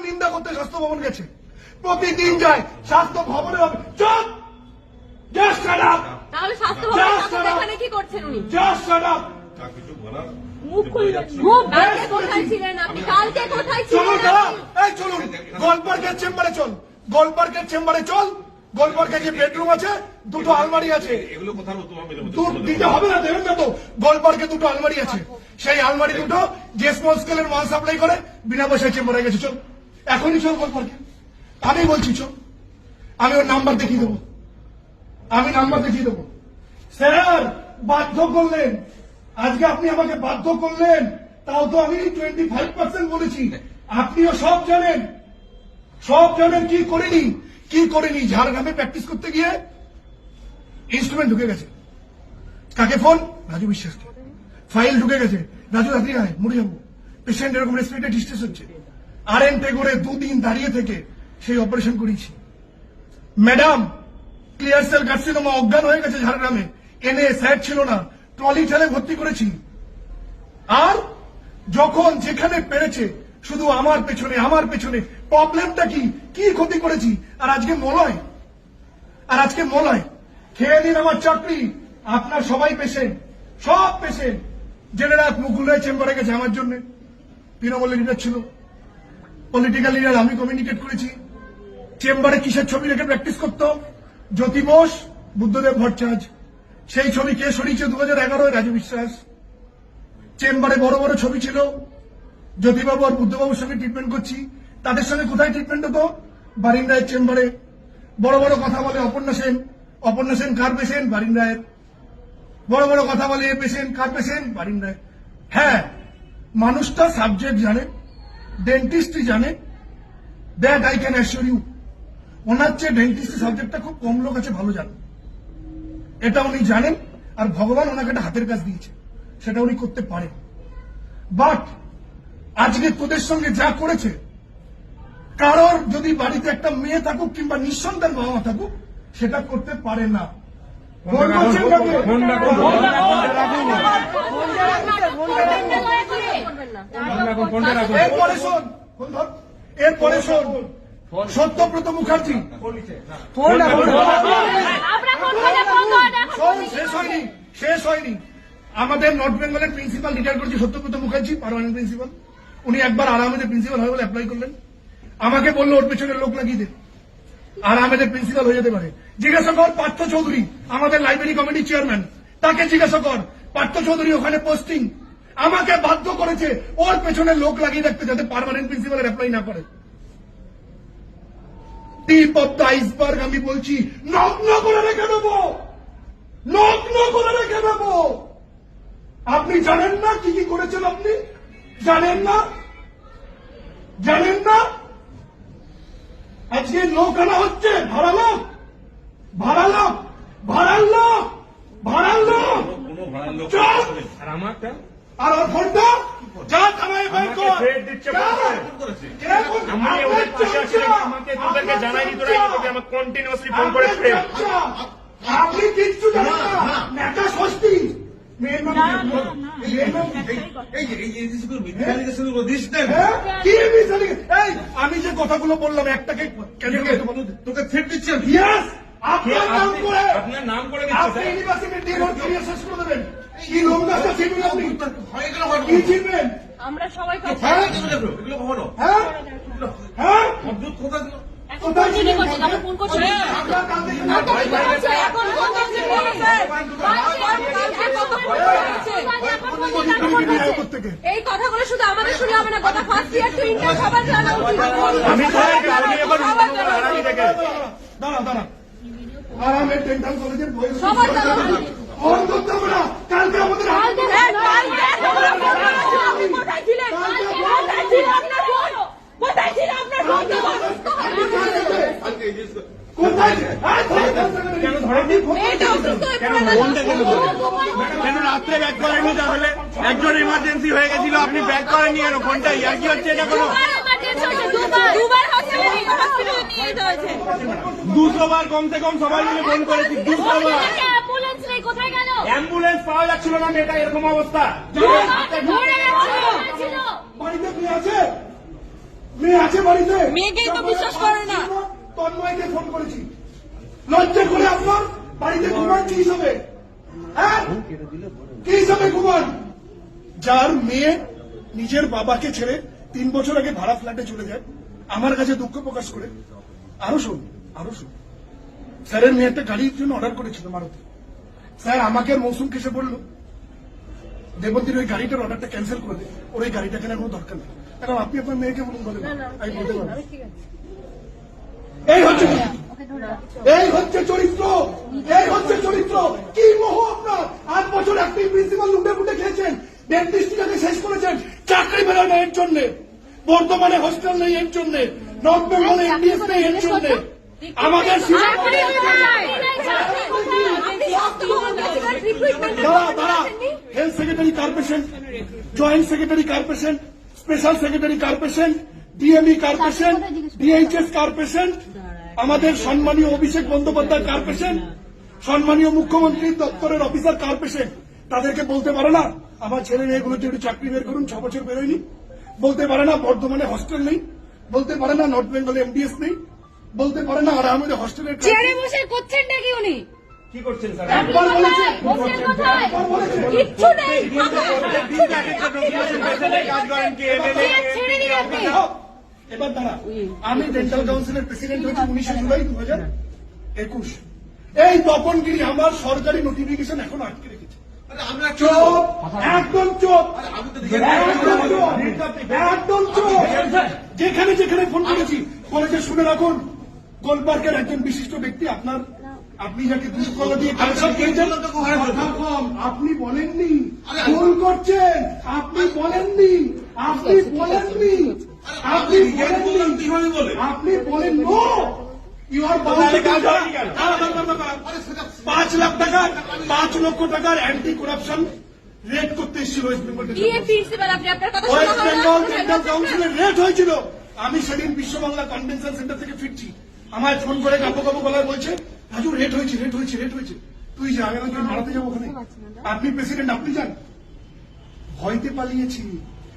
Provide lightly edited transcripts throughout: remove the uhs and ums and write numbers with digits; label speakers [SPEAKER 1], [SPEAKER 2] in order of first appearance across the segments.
[SPEAKER 1] নিন্দা করতে স্বাস্থ্য ভবন গেছে, প্রতিদিন যায় স্বাস্থ্য ভবনে। চুপ, জাস্ট শাট আপ।
[SPEAKER 2] তাহলে স্বাস্থ্য ভবনে এখানে কি করছেন উনি?
[SPEAKER 1] Just shut up.
[SPEAKER 2] মুখ খুলবেন। মুখ কালকে কোথায় ছিলেন আপনি? কালকে কোথায় ছিলেন?
[SPEAKER 1] চলুন দাদা, এই চলুন গোলপার্কের চেম্বারে চল, গোলপার্কের চেম্বারে চল। গোলপার্কে যে বেডরুম আছে, দুটো আলমারি আছে,
[SPEAKER 3] এগুলো কোথাও
[SPEAKER 1] দিতে হবে না, দেবেন না তো। গোলপার্কে দুটো আলমারি আছে, সেই আলমারি দুটো যে স্মল স্কেলের মাল সাপ্লাই করে বিনা পয়সায় চেম্বারে গেছে। চল এখনই চল গোলপার্কে, আমি বলছি চল। আমি ওর নাম্বার দেখিয়ে দেবো, আমি নাম্বার দেখিয়ে দেবো। স্যার বাধ্য করলেন, আজকে আপনি আমাকে বাধ্য করলেন, তাও তো আমি 25% বলেছি। আপনিও সব জানেন, সব জানেন কি করিনি কি করিনি। ঝাড়গ্রামে প্র্যাকটিস করতে গিয়ে ইনস্ট্রুমেন্ট ঢুকে গেছে। কাকে ফোন? রাজু বিশ্বাসকে। ফাইল ঢুকে গেছে, রাজু রাত্রি আয়, মরে যাবো। পেশেন্ট এরকম রেসপিরেটরি ডিস্ট্রেস হচ্ছে। আরএনটে করে 2 দিন দাঁড়িয়ে থেকে সেই অপারেশন করেছি। ম্যাডাম ক্লিয়ার সেল কার্সিনোমা, অজ্ঞান হয়ে গেছে ঝাড়গ্রামে, এনে স্যার ছিল না, ট্রলি ঠেলে ভর্তি করেছি। আর যখন যেখানে পেরেছে শুধু আমার পেছনে আমার পেছনে। প্রবলেমটা কি কি ক্ষতি করেছি? আর আজকে মলয়, আর আজকে মলয়। খেয়ে নিন আমার চাকরি। আপনার সবাই পেশেন্ট, সব পেশেন্ট। জেনেরা মুকুল রায় চেম্বারে গেছে আমার জন্য, তৃণমূলের লিডার ছিল, পলিটিক্যাল লিডার, আমি কমিউনিকেট করেছি। চেম্বারে কিসের ছবি রেখে প্র্যাকটিস করতো? জ্যোতি বোস, বুদ্ধদেব ভট্টাচার্য। সেই ছবি কে সরিয়েছে? 2011 রাজু বিশ্বাস। চেম্বারে বড় বড় ছবি ছিল, জ্যোতিবাবু আর বুদ্ধবাবুর সঙ্গে ট্রিটমেন্ট করছি। তাদের সঙ্গে কোথায় ট্রিটমেন্ট হতো? বারিন রায়ের চেম্বারে। বড় বড় কথা বলে অপর্ণা সেন, অপর্ণা সেন কার পেশেন্ট? বারিন রায়ের। বড় বড় কথা বলে a patient, car patient? Barin রায়। হ্যাঁ, মানুষটা সাবজেক্ট জানে, ডেন্টিস্টই জানে, that I can assure you. ওনার চেয়ে ডেন্টিস্ট সাবজেক্টটা খুব কম লোক আছে ভালো জানেন, এটা উনি জানেন। আর ভগবান ওনাকে একটা হাতের কাজ দিয়েছে, সেটা উনি করতে পারেন। বাট আজকে তোদের সঙ্গে যা করেছে, কারোর যদি বাড়িতে একটা মেয়ে থাকুক কিংবা নিঃসন্তান বাবা মা থাকুক, সেটা করতে পারে না। এরপরে শোন, সত্যব্রত মুখার্জি শেষ হয়নি। আমাদের নর্থ বেঙ্গলের প্রিন্সিপাল রিটায়ার করেছে সত্যব্রত মুখার্জি, পার্মানেন্ট প্রিন্সিপাল। উনি একবার আরামেদের প্রিন্সিপাল হবে বলে অ্যাপ্লাই করলেন। আমাকে বললো ওর পেছনে লোক লাগিয়ে দে, আর আমাদের প্রিন্সিপাল হয়ে যেতে পারে। জিজ্ঞাসা কর পার্থ চৌধুরী, আমাদের লাইব্রেরি কমিটির চেয়ারম্যান, তাকে জিজ্ঞাসা কর। পার্থ চৌধুরী ওখানে পোস্টিং, আমাকে বাধ্য করেছে ওর পেছনে লোক লাগিয়ে রাখতে, যাতে পার্মানেন্ট প্রিন্সিপালের অ্যাপ্লাই না করে। টিপ অফ দ্য আইসবার্গ আমি বলছি, নগ্ন করে রেখে দেবো, নগ্ন করে রেখে দেবো। আপনি জানেন না কি কি করেছেন? আপনি জানেন না, জানেন না। আজকে লোক আনা হচ্ছে, ভাড়া লোক, ভাড়া লোক, ভাড়ার লোক, ভাড়ার লোক।
[SPEAKER 3] আর আমারটা
[SPEAKER 1] আর ওর ফোনটা যা থানায় বের কর।
[SPEAKER 3] আমাকে তোদেরকে জানাইনি, তোরা আমাকে কন্টিনিউয়াসলি ফোন করে
[SPEAKER 1] আপনি কিচ্ছু জানেন না, নেতা ষষ্ঠী। আমি যে কথাগুলো বললাম একটাকে
[SPEAKER 3] তোকে থ্রেট দিচ্ছি।
[SPEAKER 1] আপনার নাম করে শেষ করে দেবেন। কি লোকটা চিনবেন আপনি? কি চিনবেন?
[SPEAKER 2] আমরা সবাই
[SPEAKER 1] কোথায় ছিলেন?
[SPEAKER 2] ফোন করছি। এই কথাগুলো শুধু আমাদের শুনে হবে না, কথা ফার্স্ট ইয়ার টু ইন্টার সবার জানা উচিত।
[SPEAKER 1] দাঁড়া, আরামের ডেন্টাল কলেজের বই
[SPEAKER 2] সবার জানা উচিত।
[SPEAKER 1] কালকে আমাদের
[SPEAKER 2] কোথায় ছিলেন? কোথায় ছিল আপনার ফোন? কোথায় ছিল আপনার ফোন?
[SPEAKER 4] কেন রাত্রে ব্যাক করেননি? তাহলে একজন ইমার্জেন্সি হয়ে গেছিল, আপনি ব্যাক করেননি কেন? ফোনটা ইয়ার কি হচ্ছে? এটা কোনো 200 বার কমসে কম সবাই মিলে ফোন করেছি, 200 বার। অ্যাম্বুলেন্স পাওয়া যাচ্ছিল না, এটা এরকম অবস্থা।
[SPEAKER 1] বাড়িতে কি আছে? মেয়ে আছে বাড়িতে?
[SPEAKER 2] মেয়েকেই তো বিশ্বাস করে না।
[SPEAKER 1] তন্ময়কে ফোন করেছি, লজ্জা করে আপনার বাড়িতে ঘুমান কি হিসাবে? হ্যাঁ, কি হিসাবে ঘুমান? যার মেয়ে নিজের বাবাকে ছেড়ে 3 বছর আগে ভাড়া ফ্ল্যাটে চলে যায়, আমার কাছে দুঃখ প্রকাশ করে। আরো শুন, স্যারের মেয়ে একটা গাড়ির জন্য অর্ডার করেছিল মারুতি। স্যার আমাকে মৌসুমকে এসে বললো, দেবন্তীর ওই গাড়িটার অর্ডারটা ক্যান্সেল করে দে, ওর ওই গাড়িটা কেনার কোনো দরকার নেই। কারণ আপনি আপনার মেয়েকে বলুন, বলেন আমি বলতে পারবো। এই হচ্ছে চরিত্র, এই হচ্ছে চরিত্র। কি মোহ আপনার! 8 বছর আপনি প্রিন্সিপাল লুটে ফুটে খেয়েছেন, 33 টাকাকে শেষ করেছেন, চাকরি বেরোয় না এর জন্য, বর্তমানে হোস্টেল নেই এর জন্য, নর্থ বেঙ্গলে এমবিএস নেই এর জন্য। আমাদের health secretary কার্পোরেশন, joint secretary কার্পোরেশন, special secretary কার্পোরেশন, DME কার্পোরেশন, DHS কার্পোরেশন, আমাদের সম্মানীয় অভিষেক বন্দ্যোপাধ্যায় কার্পোরেশন, সম্মানীয় মুখ্যমন্ত্রীর দপ্তরের অফিসার কার্পোরেশন, তাদেরকে বলতে পারে না আমার ছেলে মেয়েগুলোতে একটু চাকরি বের করুন, 6 বছর বেরোয়নি? বলতে পারে না বর্ধমানে হস্টেল নেই? বলতে পারে না নর্থ বেঙ্গলে এমডিএস নেই? বলতে পারে না আর আমাদের হস্টেলের
[SPEAKER 2] চেয়ারে বসে করছেন নাকি উনি?
[SPEAKER 3] কি করছেন স্যার?
[SPEAKER 1] একবার বলেছে,
[SPEAKER 2] একবার বলেছে। কিচ্ছু নেই।
[SPEAKER 4] কাজ করেন কি
[SPEAKER 2] ছেড়ে দিন আপনি।
[SPEAKER 1] এবার দাঁড়া, আমি ডেন্টাল কাউন্সিলের প্রেসিডেন্ট হয়েছি 19 জুলাই 2021। এই তপনগিরি আমার সরকারি নোটিফিকেশন এখনো আটকে রেখেছে। চোপ, একদম চোপ, একদম চোপ। যেখানে যেখানে ফোন করেছি বলেছে শুনে রাখুন, গোলপার্কের একজন বিশিষ্ট ব্যক্তি আপনার, আপনি যাকে দুধ কলা দিয়ে কালেকশন খেয়েছেন, আপনি বলেননি, ভুল করছেন, আপনি বলেননি, আপনি বলেননি, আপনি বলেননি, আপনি বলেন নো, ইউ আর 5 লাখ টাকার 5 লক্ষ টাকার অ্যান্টি করাপশন রেড করতে এসেছিল ওয়েস্ট বেঙ্গল
[SPEAKER 2] কি প্রিন্সিপাল আপনি আপনার কথা
[SPEAKER 1] ওয়েস্ট
[SPEAKER 2] শোনা
[SPEAKER 1] বেঙ্গল ডেন্টাল কাউন্সিলের রেড হয়েছিল। আমি সেদিন বিশ্ব বাংলা কনভেনশন সেন্টার থেকে ফিরছি, আমায় ফোন করে কাপো গলায় বলছে রাজু রেড হয়েছে, রেড হয়েছে, রেড হয়েছে, তুই যা, আমি আমাকে মারাতে যাবো ওখানে। আপনি প্রেসিডেন্ট, আপনি যান। ভয়তে পালিয়েছি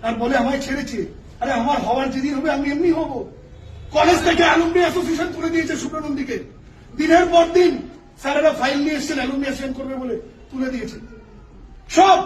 [SPEAKER 1] আর বলে আমায় ছেড়েছে। আরে আমার হওয়ার যেদিন হবে আমি এমনি হব। কলেজ থেকে অ্যালুমনি অ্যাসোসিয়েশন তুলে দিয়েছে সুব্রনন্দীকে, দিনের পর দিন স্যারেরা ফাইল নিয়ে এসছেন অ্যালুমনি অ্যাসোসিয়েশন করবে বলে তুলে দিয়েছে। সব